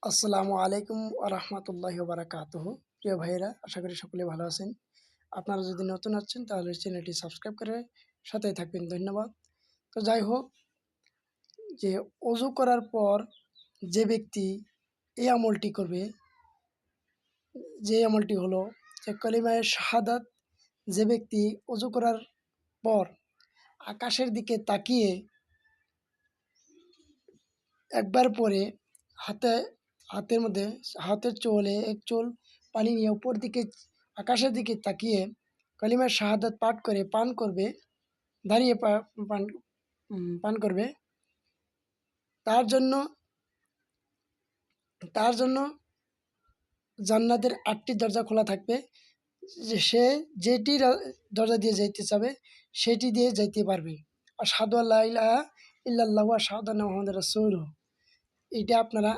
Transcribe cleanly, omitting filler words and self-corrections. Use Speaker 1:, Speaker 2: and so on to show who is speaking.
Speaker 1: আসসালামু আলাইকুম রাহমাতুল্লাহি ওয়া বারাকাতুহু। প্রিয় ভাইয়েরা, আশা করি সকলে ভালো আছেন। আপনারা যদি নতুন আছেন তাহলে চ্যানেলটি সাবস্ক্রাইব করে সাথেই থাকবেন। ধন্যবাদ। তো যাই হোক, যে অজু করার পর যে ব্যক্তি এই আমলটি করবে, যে আমলটি হলো যে কালিমায়ে শাহাদাত, যে ব্যক্তি অজু করার পর আকাশের দিকে তাকিয়ে একবার পরে হাতে হাতের মধ্যে হাতের চোলে এক চোল পানি নিয়ে উপর দিকে আকাশের দিকে তাকিয়ে কালিমার শাহাদাত পাঠ করে পান করবে, দাঁড়িয়ে পান পান করবে, তার জন্য তার জন্য জান্নাতের ৮টি দরজা খোলা থাকবে। যে সে যেটি দরজা দিয়ে যাইতে চাবে সেটি দিয়ে যাইতে পারবে। আশহাদু আল্লা ইলাহা ইল্লাল্লাহু ওয়া আশহাদু আন্না মুহাম্মাদার রাসূলুল্লাহ। এটা আপনারা